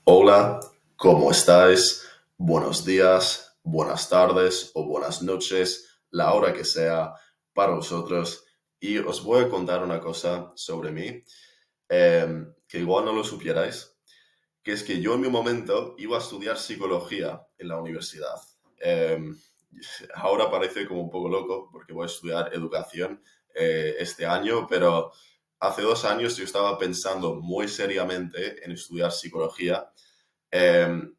Hola, ¿cómo estáis? Buenos días, buenas tardes o buenas noches, la hora que sea para vosotros. Y os voy a contar una cosa sobre mí, que igual no lo supierais, que es que yo en mi momento iba a estudiar psicología en la universidad. Em, Ahora parece como un poco loco porque voy a estudiar educación este año, pero hace 2 años yo estaba pensando muy seriamente en estudiar psicología. Em,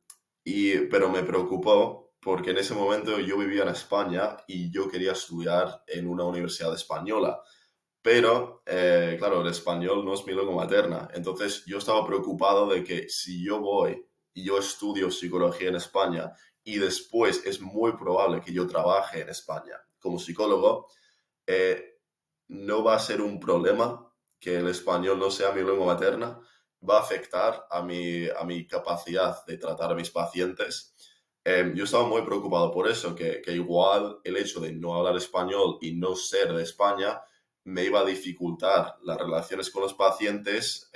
pero me preocupó porque en ese momento yo vivía en España y yo quería estudiar en una universidad española. Pero, claro, el español no es mi lengua materna. Entonces yo estaba preocupado de que si yo voy y yo estudio psicología en España y después es muy probable que yo trabaje en España como psicólogo, eh, no va a ser un problema que el español no sea mi lengua materna, va a afectar a mi capacidad de tratar a mis pacientes. Yo estaba muy preocupado por eso, que igual el hecho de no hablar español y no ser de España me iba a dificultar las relaciones con los pacientes,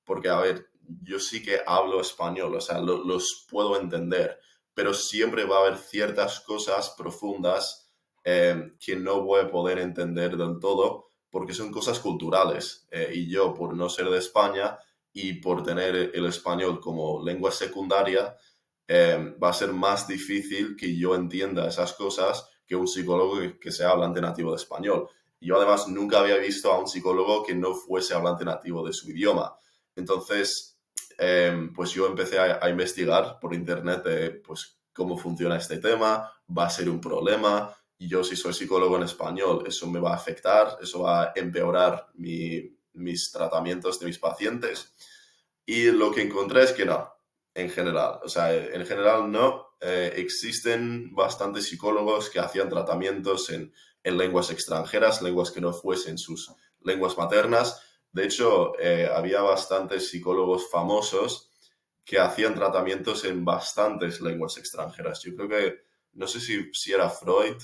porque, a ver, yo sí que hablo español, o sea, los puedo entender, pero siempre va a haber ciertas cosas profundas que no voy a poder entender del todo porque son cosas culturales. Y yo, por no ser de España y por tener el español como lengua secundaria, va a ser más difícil que yo entienda esas cosas que un psicólogo que sea hablante nativo de español. Yo además nunca había visto a un psicólogo que no fuese hablante nativo de su idioma. Entonces, pues yo empecé a investigar por internet pues, cómo funciona este tema, va a ser un problema, y yo si soy psicólogo en español, eso me va a afectar, eso va a empeorar mis tratamientos de mis pacientes. Y lo que encontré es que no, en general. O sea, en general no. Existen bastantes psicólogos que hacían tratamientos en lenguas extranjeras, lenguas que no fuesen sus lenguas maternas. De hecho, había bastantes psicólogos famosos que hacían tratamientos en bastantes lenguas extranjeras. Yo creo que, no sé si era Freud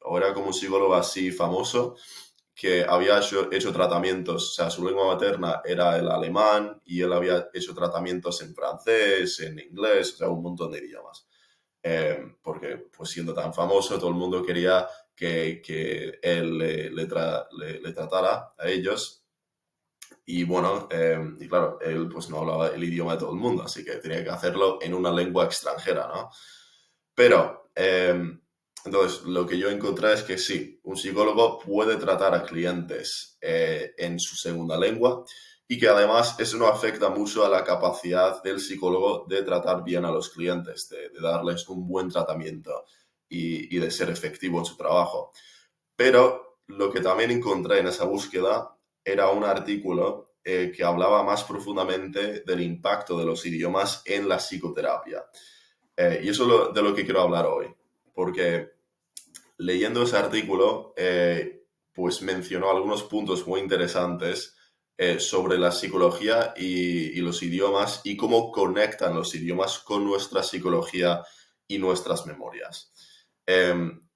o era como un psicólogo así famoso, que había hecho tratamientos, o sea, su lengua materna era el alemán y él había hecho tratamientos en francés, en inglés, o sea, un montón de idiomas. Porque, pues siendo tan famoso, todo el mundo quería que él le tratara a ellos. Y bueno, y claro, él pues no hablaba el idioma de todo el mundo, así que tenía que hacerlo en una lengua extranjera, ¿no? Pero, entonces, lo que yo encontré es que sí, un psicólogo puede tratar a clientes en su segunda lengua y que además eso no afecta mucho a la capacidad del psicólogo de tratar bien a los clientes, de darles un buen tratamiento y de ser efectivo en su trabajo. Pero lo que también encontré en esa búsqueda era un artículo que hablaba más profundamente del impacto de los idiomas en la psicoterapia. Y eso es de lo que quiero hablar hoy, porque leyendo ese artículo, pues mencionó algunos puntos muy interesantes sobre la psicología y los idiomas y cómo conectan los idiomas con nuestra psicología y nuestras memorias.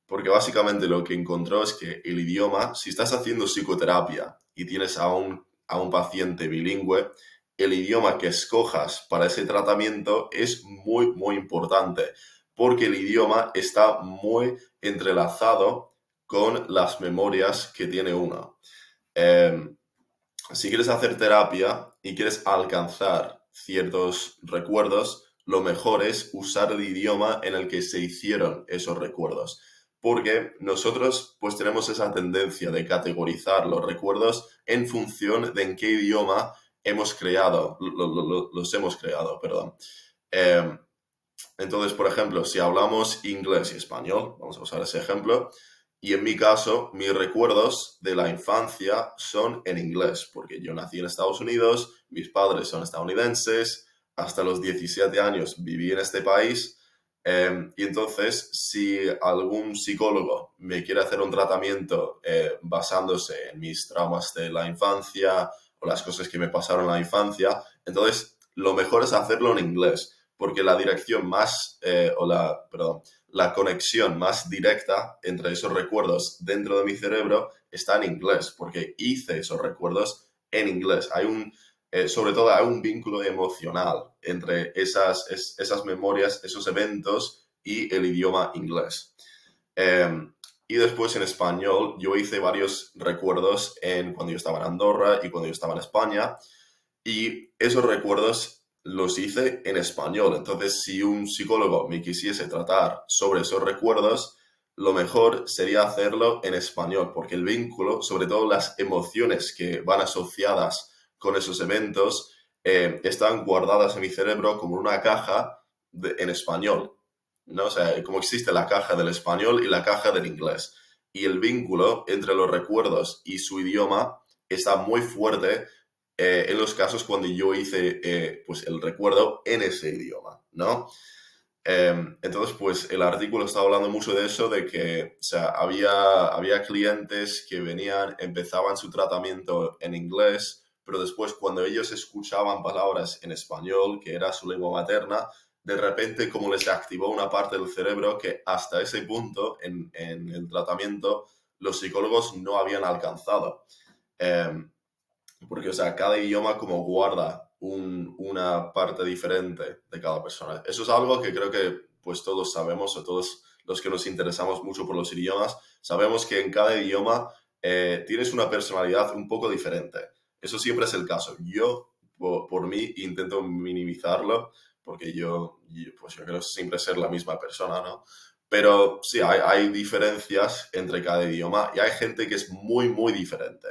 Porque básicamente lo que encontró es que el idioma, si estás haciendo psicoterapia y tienes a un paciente bilingüe, el idioma que escojas para ese tratamiento es muy, muy importante, porque el idioma está muy entrelazado con las memorias que tiene uno. Eh, si quieres hacer terapia y quieres alcanzar ciertos recuerdos, lo mejor es usar el idioma en el que se hicieron esos recuerdos. Porque nosotros pues tenemos esa tendencia de categorizar los recuerdos en función de en qué idioma hemos creado, los hemos creado, perdón. Eh, entonces, por ejemplo, si hablamos inglés y español, vamos a usar ese ejemplo, y en mi caso, mis recuerdos de la infancia son en inglés, porque yo nací en Estados Unidos, mis padres son estadounidenses, hasta los 17 años viví en este país, y entonces si algún psicólogo me quiere hacer un tratamiento basándose en mis traumas de la infancia o las cosas que me pasaron en la infancia, entonces lo mejor es hacerlo en inglés porque la dirección más, perdón, la conexión más directa entre esos recuerdos dentro de mi cerebro está en inglés, porque hice esos recuerdos en inglés. Hay sobre todo hay un vínculo emocional entre esas memorias, esos eventos y el idioma inglés. Eh, y después en español, yo hice varios recuerdos cuando yo estaba en Andorra y cuando yo estaba en España, y esos recuerdos los hice en español. Entonces, si un psicólogo me quisiese tratar sobre esos recuerdos, lo mejor sería hacerlo en español, porque el vínculo, sobre todo las emociones que van asociadas con esos eventos, están guardadas en mi cerebro como una caja en español, ¿no? O sea, como existe la caja del español y la caja del inglés. Y el vínculo entre los recuerdos y su idioma está muy fuerte en los casos cuando yo hice pues el recuerdo en ese idioma, ¿no? Entonces, pues el artículo estaba hablando mucho de eso, de que, o sea, había clientes que venían, empezaban su tratamiento en inglés, pero después cuando ellos escuchaban palabras en español, que era su lengua materna, de repente como les activó una parte del cerebro que hasta ese punto en el tratamiento los psicólogos no habían alcanzado. Eh, Porque, o sea, cada idioma como guarda una parte diferente de cada persona. Eso es algo que creo que pues todos sabemos, o todos los que nos interesamos mucho por los idiomas, sabemos que en cada idioma tienes una personalidad un poco diferente. Eso siempre es el caso. Yo, por mí, intento minimizarlo, porque pues yo creo siempre ser la misma persona, ¿no? Pero sí, hay diferencias entre cada idioma y hay gente que es muy, muy diferente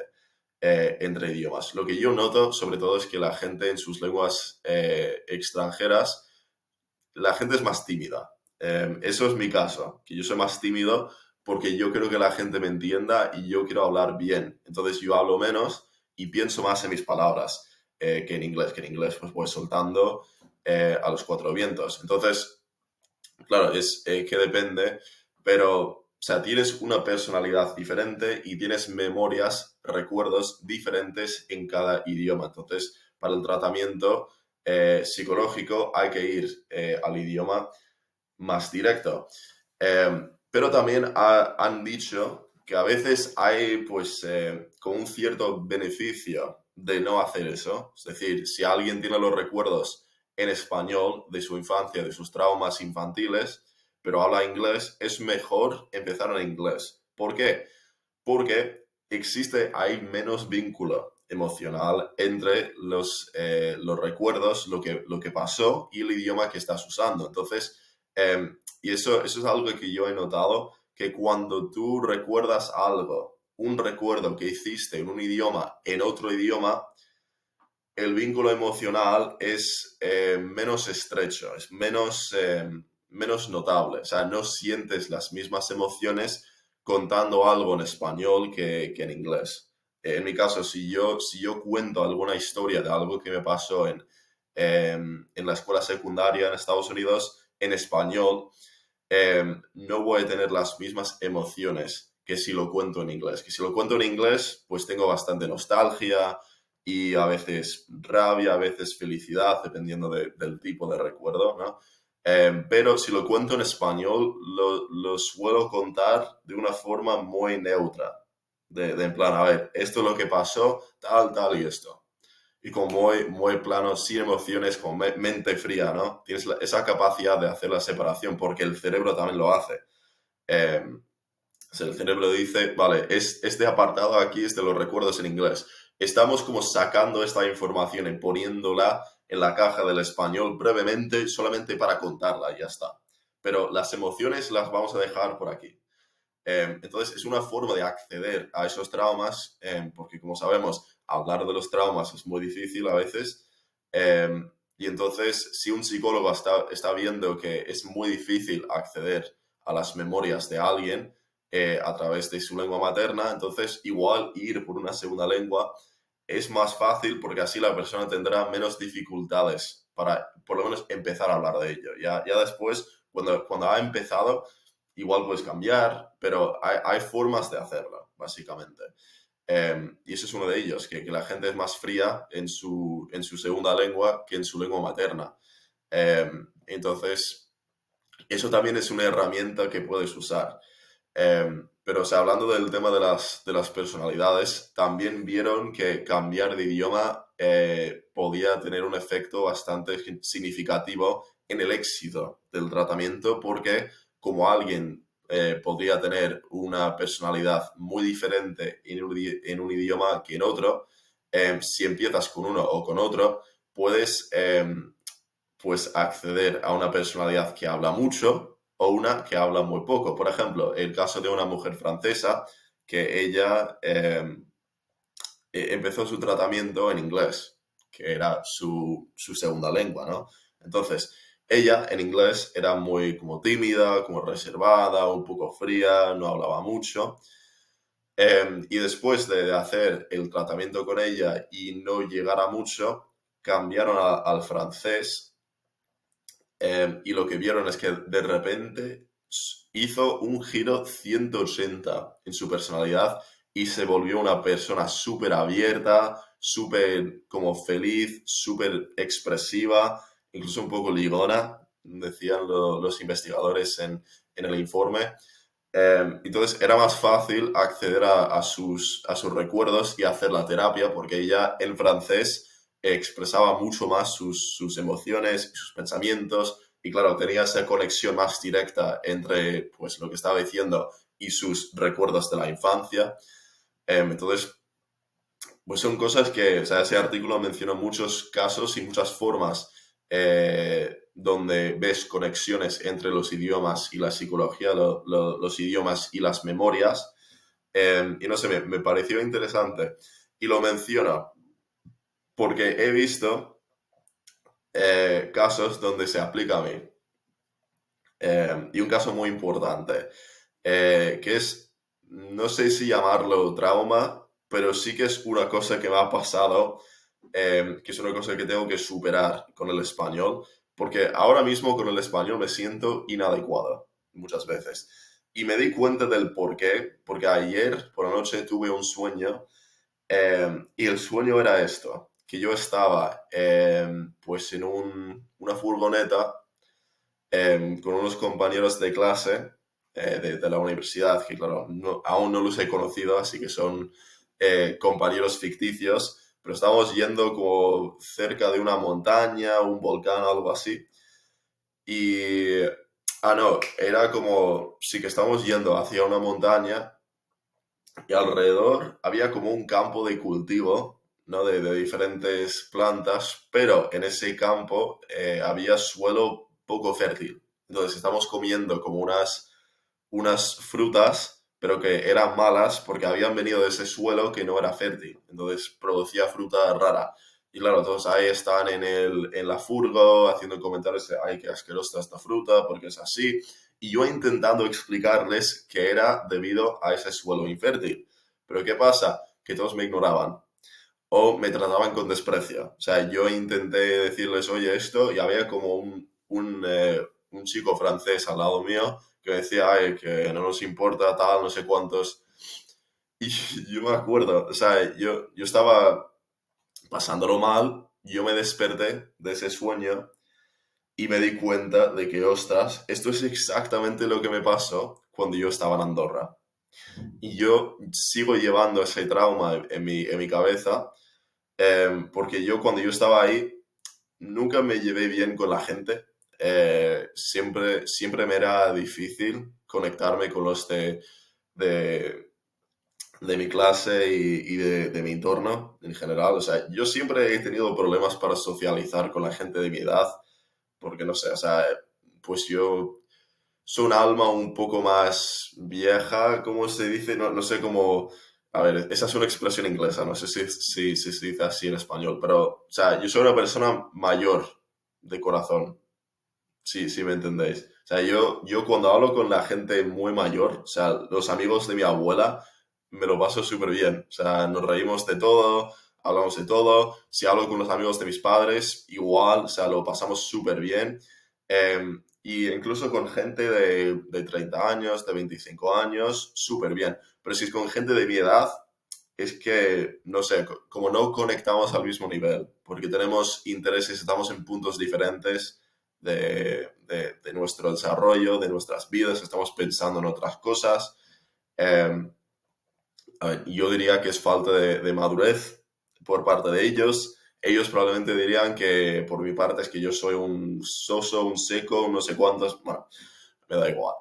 entre idiomas. Lo que yo noto, sobre todo, es que la gente en sus lenguas extranjeras, la gente es más tímida. Eso es mi caso, que yo soy más tímido porque yo quiero que la gente me entienda y yo quiero hablar bien. Entonces yo hablo menos y pienso más en mis palabras que en inglés. Que en inglés pues voy soltando a los cuatro vientos. Entonces, claro, es que depende, pero, o sea, tienes una personalidad diferente y tienes memorias, recuerdos diferentes en cada idioma. Entonces, para el tratamiento psicológico hay que ir al idioma más directo. Pero también han dicho que a veces hay, pues, con un cierto beneficio de no hacer eso. Es decir, si alguien tiene los recuerdos en español de su infancia, de sus traumas infantiles, pero habla inglés, es mejor empezar en inglés. ¿Por qué? Porque hay menos vínculo emocional entre los recuerdos, lo que pasó y el idioma que estás usando. Entonces, y eso es algo que yo he notado, que cuando tú recuerdas algo, un recuerdo que hiciste en un idioma, en otro idioma, el vínculo emocional es menos estrecho, es menos notable. O sea, no sientes las mismas emociones contando algo en español que en inglés. En mi caso, si yo cuento alguna historia de algo que me pasó en la escuela secundaria en Estados Unidos en español, no voy a tener las mismas emociones que si lo cuento en inglés. Que si lo cuento en inglés, pues tengo bastante nostalgia y a veces rabia, a veces felicidad, dependiendo del tipo de recuerdo, ¿no? Pero si lo cuento en español, lo suelo contar de una forma muy neutra. De en plan, a ver, esto es lo que pasó, tal, tal y esto. Y como muy, muy plano, sin emociones, con mente fría, ¿no? Tienes esa capacidad de hacer la separación porque el cerebro también lo hace. Eh, o sea, el cerebro dice, vale, este apartado aquí es de los recuerdos en inglés. Estamos como sacando esta información y poniéndola en la caja del español brevemente, solamente para contarla y ya está. Pero las emociones las vamos a dejar por aquí. Entonces, es una forma de acceder a esos traumas, porque como sabemos, hablar de los traumas es muy difícil a veces. Y entonces, si un psicólogo está viendo que es muy difícil acceder a las memorias de alguien a través de su lengua materna, entonces igual ir por una segunda lengua es más fácil porque así la persona tendrá menos dificultades para por lo menos empezar a hablar de ello. Ya después, cuando ha empezado, igual puedes cambiar, pero hay formas de hacerlo, básicamente. Y eso es uno de ellos, que la gente es más fría en su segunda lengua que en su lengua materna. Entonces, eso también es una herramienta que puedes usar. Pero, o sea, hablando del tema de las personalidades, también vieron que cambiar de idioma podía tener un efecto bastante significativo en el éxito del tratamiento porque como alguien podría tener una personalidad muy diferente en un idioma que en otro, si empiezas con uno o con otro, puedes pues acceder a una personalidad que habla mucho o una que habla muy poco. Por ejemplo, el caso de una mujer francesa que ella empezó su tratamiento en inglés, que era su segunda lengua, ¿no? Entonces, ella en inglés era muy como tímida, como reservada, un poco fría, no hablaba mucho. Y después de hacer el tratamiento con ella y no llegar a mucho, cambiaron al francés y lo que vieron es que de repente hizo un giro 180 en su personalidad y se volvió una persona súper abierta, súper como feliz, súper expresiva, incluso un poco ligona, decían los investigadores en el informe. Entonces era más fácil acceder a sus recuerdos y hacer la terapia porque ella en francés expresaba mucho más sus emociones y sus pensamientos y claro, tenía esa conexión más directa entre pues, lo que estaba diciendo y sus recuerdos de la infancia. Entonces, pues son cosas que, o sea, ese artículo mencionó muchos casos y muchas formas donde ves conexiones entre los idiomas y la psicología, los idiomas y las memorias. Y no sé, me pareció interesante. Y lo menciono porque he visto casos donde se aplica a mí. Y un caso muy importante, que es, no sé si llamarlo trauma, pero sí que es una cosa que me ha pasado, que es una cosa que tengo que superar con el español, porque ahora mismo con el español me siento inadecuado muchas veces. Y me di cuenta del por qué, porque ayer por la noche tuve un sueño y el sueño era esto, que yo estaba pues en una furgoneta con unos compañeros de clase de la universidad, que claro, aún no los he conocido, así que son compañeros ficticios, pero estábamos yendo como cerca de una montaña, un volcán, algo así. Y, no, era como, sí que estábamos yendo hacia una montaña y alrededor había como un campo de cultivo, ¿no? De diferentes plantas, pero en ese campo había suelo poco fértil. Entonces estamos comiendo como unas frutas, pero que eran malas porque habían venido de ese suelo que no era fértil. Entonces producía fruta rara. Y claro, todos ahí están en la furgo haciendo comentarios de, ay, qué asquerosa esta fruta, porque es así. Y yo intentando explicarles que era debido a ese suelo infértil. Pero ¿qué pasa? Que todos me ignoraban o me trataban con desprecio. O sea, yo intenté decirles, oye, esto, y había como un chico francés al lado mío que decía, ay, que no nos importa, tal, no sé cuántos. Y yo me acuerdo, o sea, yo estaba pasándolo mal, yo me desperté de ese sueño y me di cuenta de que, ostras, esto es exactamente lo que me pasó cuando yo estaba en Andorra. Y yo sigo llevando ese trauma en mi cabeza, porque yo cuando yo estaba ahí nunca me llevé bien con la gente. Siempre me era difícil conectarme con los de, de mi clase y de mi entorno en general. O sea, yo siempre he tenido problemas para socializar con la gente de mi edad, porque no sé, o sea, pues yo soy un alma un poco más vieja, ¿cómo se dice? No sé cómo... A ver, esa es una expresión inglesa, no sé si se dice así en español, pero, o sea, yo soy una persona mayor de corazón, sí me entendéis. O sea, yo cuando hablo con la gente muy mayor, o sea, los amigos de mi abuela, me lo paso súper bien. O sea, nos reímos de todo, hablamos de todo. Si hablo con los amigos de mis padres, igual, o sea, lo pasamos súper bien. Y incluso con gente de 30 años, de 25 años, súper bien. Pero si es con gente de mi edad, es que, no sé, como no conectamos al mismo nivel, porque tenemos intereses, estamos en puntos diferentes de nuestro desarrollo, de nuestras vidas, estamos pensando en otras cosas. Eh, a ver, yo diría que es falta de madurez por parte de ellos ellos probablemente dirían que por mi parte es que yo soy un soso, un seco, un no sé cuántos, bueno, me da igual.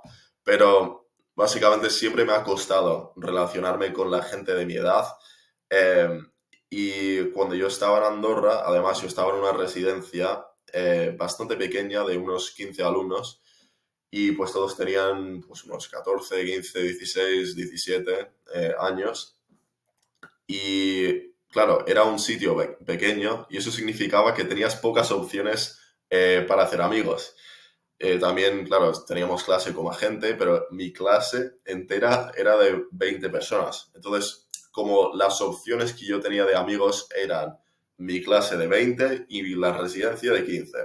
Pero básicamente siempre me ha costado relacionarme con la gente de mi edad. eh, y cuando yo estaba en Andorra, además yo estaba en una residencia bastante pequeña de unos 15 alumnos y pues todos tenían pues unos 14, 15, 16, 17 años. Y claro, era un sitio pequeño y eso significaba que tenías pocas opciones para hacer amigos. También, claro, teníamos clase con más gente, pero mi clase entera era de 20 personas. Entonces, como las opciones que yo tenía de amigos eran mi clase de 20 y la residencia de 15.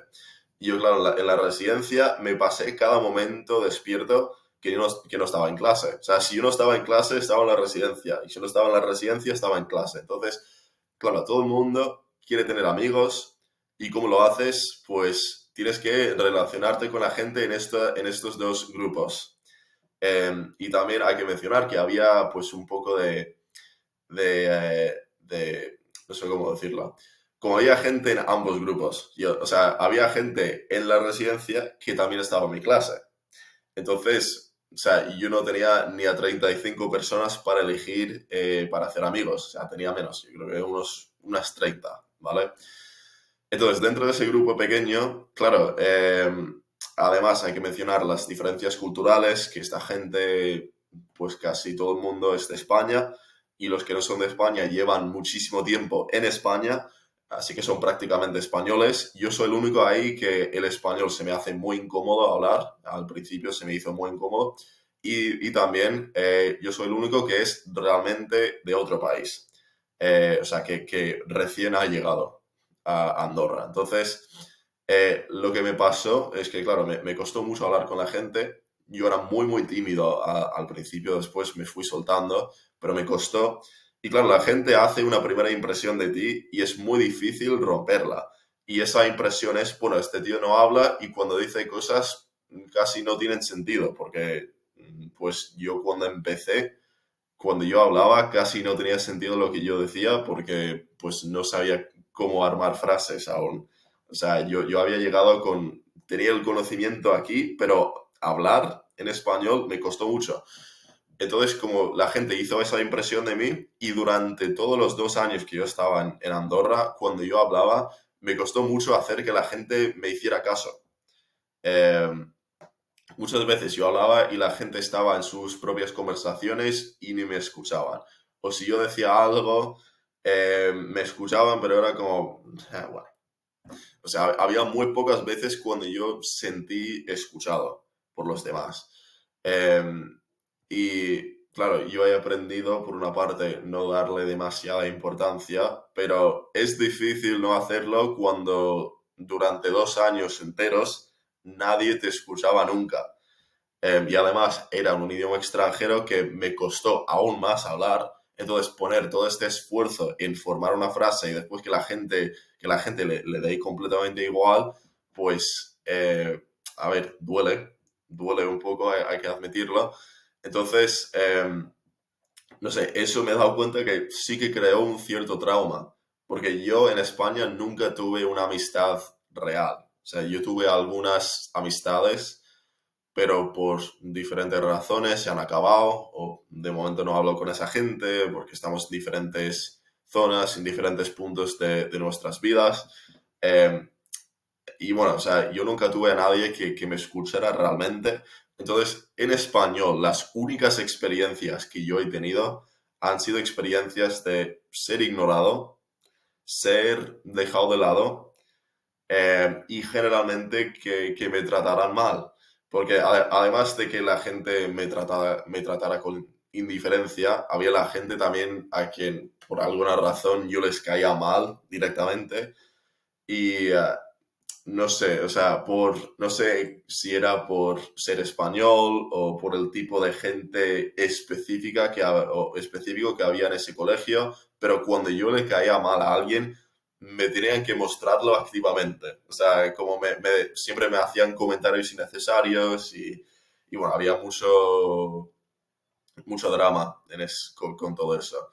Y yo, claro, en la residencia me pasé cada momento despierto que no estaba en clase. O sea, si yo no estaba en clase, estaba en la residencia. Y si no estaba en la residencia, estaba en clase. Entonces, claro, todo el mundo quiere tener amigos. ¿Y cómo lo haces? Pues tienes que relacionarte con la gente en estos dos grupos. Y también hay que mencionar que había pues un poco no sé cómo decirlo. Como había gente en ambos grupos. O sea, había gente en la residencia que también estaba en mi clase. Entonces, o sea, yo no tenía ni a 35 personas para elegir para hacer amigos. O sea, tenía menos. Yo creo que unas 30, ¿vale? Entonces, dentro de ese grupo pequeño, claro, además hay que mencionar las diferencias culturales, que esta gente, pues casi todo el mundo es de España y los que no son de España llevan muchísimo tiempo en España, así que son prácticamente españoles. Yo soy el único ahí que el español se me hace muy incómodo hablar, al principio se me hizo muy incómodo, y también yo soy el único que es realmente de otro país, o sea, que recién ha llegado a Andorra. Entonces, lo que me pasó es que, claro, me costó mucho hablar con la gente. Yo era muy, muy tímido al principio, después me fui soltando, pero me costó. Y claro, la gente hace una primera impresión de ti y es muy difícil romperla. Y esa impresión es, bueno, este tío no habla y cuando dice cosas casi no tienen sentido, porque pues yo cuando yo hablaba casi no tenía sentido lo que yo decía porque pues no sabía cómo armar frases aún. O sea, yo había llegado tenía el conocimiento aquí, pero hablar en español me costó mucho. Entonces, como la gente hizo esa impresión de mí y durante todos los 2 años que yo estaba en Andorra, cuando yo hablaba, me costó mucho hacer que la gente me hiciera caso. Eh, Muchas veces yo hablaba y la gente estaba en sus propias conversaciones y ni me escuchaban. O si yo decía algo, me escuchaban, pero era como, bueno. O sea, había muy pocas veces cuando yo sentí escuchado por los demás. Eh, y claro, yo he aprendido, por una parte, no darle demasiada importancia, pero es difícil no hacerlo cuando durante 2 años enteros nadie te escuchaba nunca. Y además era un idioma extranjero que me costó aún más hablar. Entonces poner todo este esfuerzo en formar una frase y después que la gente le dé completamente igual, pues, a ver, duele un poco, hay que admitirlo. Entonces, no sé, eso me he dado cuenta que sí que creó un cierto trauma, porque yo en España nunca tuve una amistad real. O sea, yo tuve algunas amistades pero por diferentes razones se han acabado o de momento no hablo con esa gente porque estamos en diferentes zonas, en diferentes puntos de nuestras vidas. Eh, y bueno, o sea, yo nunca tuve a nadie que me escuchara realmente. Entonces, en español, las únicas experiencias que yo he tenido han sido experiencias de ser ignorado, ser dejado de lado y generalmente que me trataran mal. Porque además de que la gente me tratara con indiferencia, había la gente también a quien por alguna razón yo les caía mal directamente. Y no sé, o sea, no sé si era por ser español o por el tipo de gente específica o específico que había en ese colegio, pero cuando yo le caía mal a alguien, me tenían que mostrarlo activamente. O sea, como siempre me hacían comentarios innecesarios y bueno, había mucho drama con todo eso.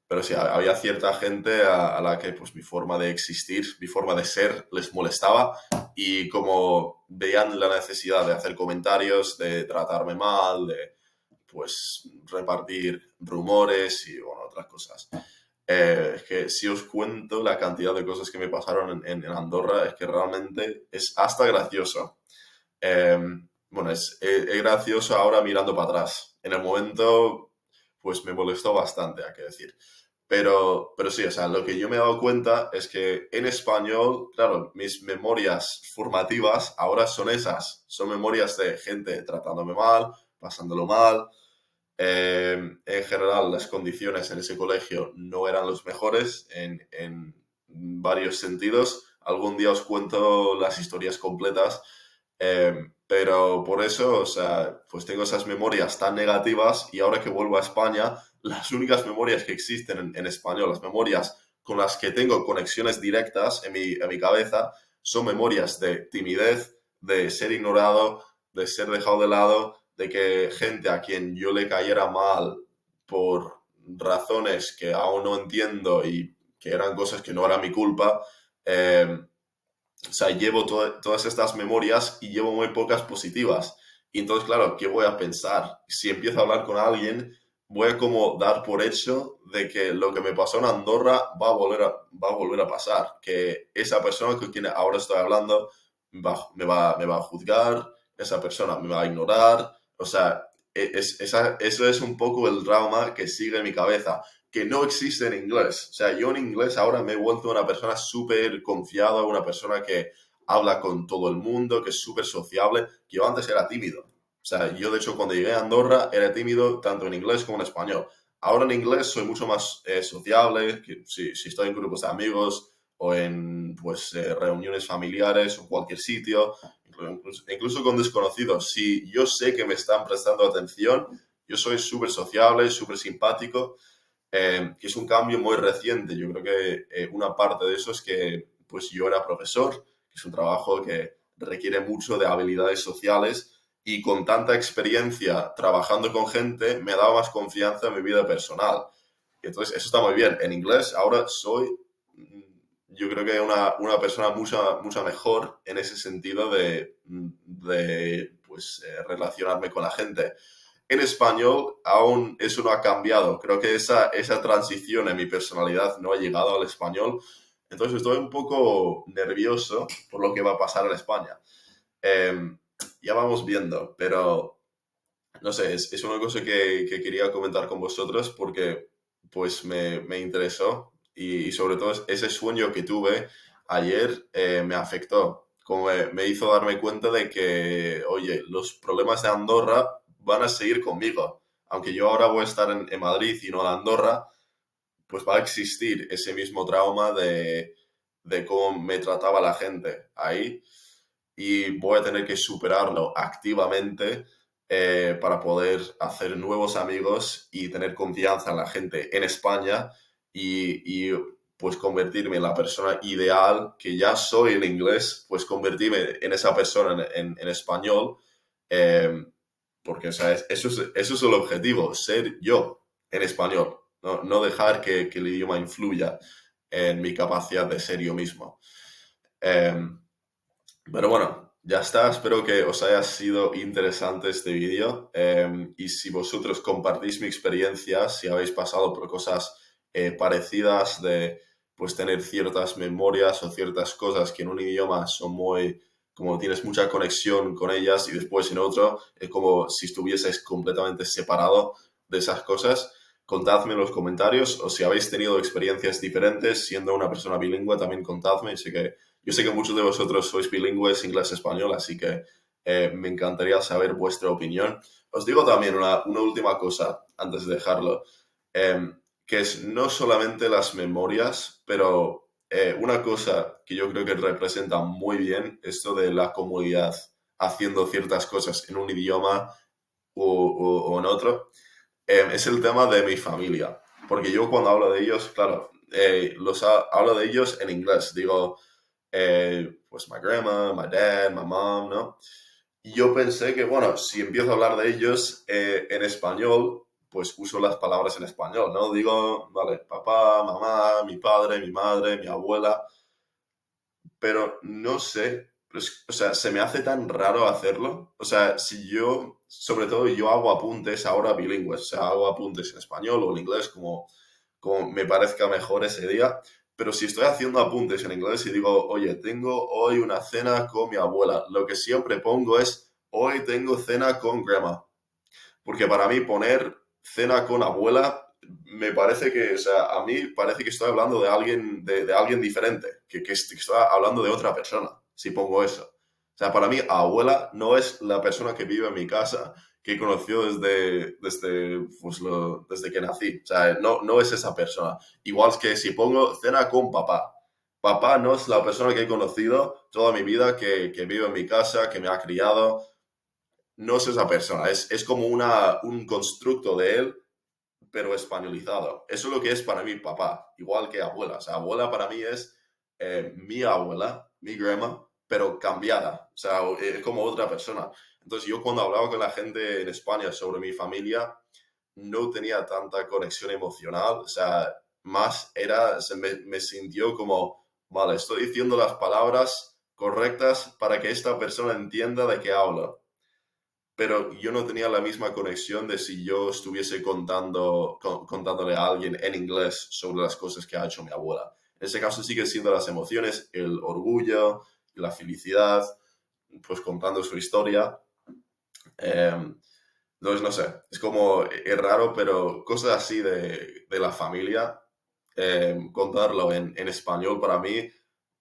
pero sí, había cierta gente a la que pues mi forma de existir, mi forma de ser les molestaba y como veían la necesidad de hacer comentarios, de tratarme mal, de pues repartir rumores y bueno, otras cosas. Es que si os cuento la cantidad de cosas que me pasaron en Andorra, es que realmente es hasta gracioso. Eh, bueno, es gracioso ahora mirando para atrás. En el momento, pues me molestó bastante, hay que decir. Pero sí, o sea, lo que yo me he dado cuenta es que en español, claro, mis memorias formativas ahora son esas. Son memorias de gente tratándome mal, pasándolo mal. En general, las condiciones en ese colegio no eran los mejores en varios sentidos. Algún día os cuento las historias completas, pero por eso, o sea, pues tengo esas memorias tan negativas y ahora que vuelvo a España, las únicas memorias que existen en español, las memorias con las que tengo conexiones directas en mi cabeza, son memorias de timidez, de ser ignorado, de ser dejado de lado, de que gente a quien yo le cayera mal por razones que aún no entiendo y que eran cosas que no eran mi culpa, o sea, llevo todas estas memorias y llevo muy pocas positivas. Y entonces, claro, ¿qué voy a pensar? Si empiezo a hablar con alguien, voy a como dar por hecho de que lo que me pasó en Andorra va a volver a pasar. Que esa persona con quien ahora estoy hablando me va a juzgar, esa persona me va a ignorar. O sea, eso es un poco el trauma que sigue en mi cabeza que no existe en inglés. O sea, yo en inglés ahora me he vuelto una persona súper confiada, una persona que habla con todo el mundo, que es súper sociable, que yo antes era tímido. O sea, yo de hecho cuando llegué a Andorra era tímido tanto en inglés como en español. Ahora en inglés soy mucho más sociable, que si estoy en grupos de amigos o en pues reuniones familiares o cualquier sitio, incluso con desconocidos, si yo sé que me están prestando atención, yo soy súper sociable, súper simpático que es un cambio muy reciente. Yo creo que una parte de eso es que pues yo era profesor, que es un trabajo que requiere mucho de habilidades sociales y con tanta experiencia trabajando con gente me ha dado más confianza en mi vida personal. Y entonces eso está muy bien. En inglés ahora soy, yo creo que una persona mucho mejor en ese sentido de pues, relacionarme con la gente en español aún eso no ha cambiado. Creo que esa transición en mi personalidad no ha llegado al español. Entonces estoy un poco nervioso por lo que va a pasar en España. Eh, ya vamos viendo, pero no sé, es una cosa que quería comentar con vosotros porque pues me interesó y sobre todo ese sueño que tuve ayer me afectó. Como me hizo darme cuenta de que, oye, los problemas de Andorra van a seguir conmigo. Aunque yo ahora voy a estar en Madrid y no en Andorra, pues va a existir ese mismo trauma de cómo me trataba la gente ahí y voy a tener que superarlo activamente para poder hacer nuevos amigos y tener confianza en la gente en España pues convertirme en la persona ideal que ya soy en inglés, pues convertirme en esa persona en español, eh, porque o sea, eso es el objetivo, ser yo en español, no dejar que el idioma influya en mi capacidad de ser yo mismo. Eh, pero bueno, ya está. Espero que os haya sido interesante este vídeo. Y si vosotros compartís mi experiencia, si habéis pasado por cosas parecidas de pues tener ciertas memorias o ciertas cosas que en un idioma son muy, como tienes mucha conexión con ellas y después en otro es como si estuvieses completamente separado de esas cosas, contadme en los comentarios o si habéis tenido experiencias diferentes siendo una persona bilingüe, también contadme. Así que yo sé que muchos de vosotros sois bilingües inglés-español, así que me encantaría saber vuestra opinión. Os digo también una última cosa antes de dejarlo, que es no solamente las memorias, pero una cosa que yo creo que representa muy bien esto de la comunidad haciendo ciertas cosas en un idioma o en otro, es el tema de mi familia. Porque yo cuando hablo de ellos, claro, hablo de ellos en inglés. Digo, pues my grandma, my dad, my mom, ¿no? Y yo pensé que, bueno, si empiezo a hablar de ellos en español, pues uso las palabras en español, ¿no? Digo, vale, papá, mamá, mi padre, mi madre, mi abuela, pero no sé, pues, o sea, se me hace tan raro hacerlo. O sea, si yo, sobre todo yo hago apuntes ahora bilingües, o sea, hago apuntes en español o en inglés como me parezca mejor ese día. Pero si estoy haciendo apuntes en inglés y digo, oye, tengo hoy una cena con mi abuela, lo que siempre pongo es, hoy tengo cena con grandma. Porque para mí poner cena con abuela me parece que, o sea, a mí parece que estoy hablando de alguien, de alguien diferente, que estoy hablando de otra persona, si pongo eso. O sea, para mí abuela no es la persona que vive en mi casa, que he conocido desde que nací. O sea, no es esa persona. Igual que si pongo cena con papá. Papá no es la persona que he conocido toda mi vida, que vive en mi casa, que me ha criado, no es esa persona, es como un constructo de él, pero españolizado. Eso es lo que es para mí papá, igual que abuela. O sea, abuela para mí es mi abuela, mi grandma, pero cambiada. O sea, es como otra persona. Entonces yo cuando hablaba con la gente en España sobre mi familia, no tenía tanta conexión emocional. O sea, más era, me sintió como, vale, estoy diciendo las palabras correctas para que esta persona entienda de qué hablo, pero yo no tenía la misma conexión de si yo estuviese contándole a alguien en inglés sobre las cosas que ha hecho mi abuela. En ese caso sigue siendo las emociones, el orgullo, la felicidad, pues contando su historia. Eh, entonces, no sé, es como, es raro, pero cosas así de la familia, contarlo en español para mí,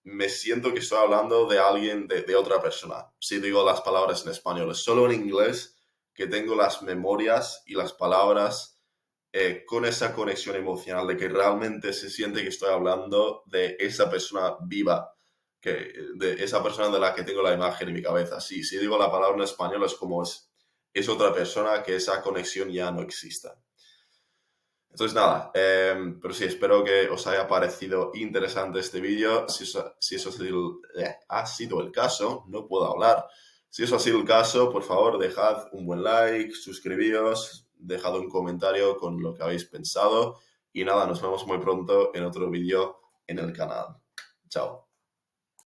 me siento que estoy hablando de alguien, de otra persona. Si digo las palabras en español, es solo en inglés que tengo las memorias y las palabras con esa conexión emocional de que realmente se siente que estoy hablando de esa persona viva, de esa persona de la que tengo la imagen en mi cabeza. Sí, si digo la palabra en español es como es otra persona que esa conexión ya no exista. Entonces nada, pero sí, espero que os haya parecido interesante este vídeo. Si eso ha sido el caso, no puedo hablar. Si eso ha sido el caso, por favor, dejad un buen like, suscribíos, dejad un comentario con lo que habéis pensado. Y nada, nos vemos muy pronto en otro vídeo en el canal. Chao.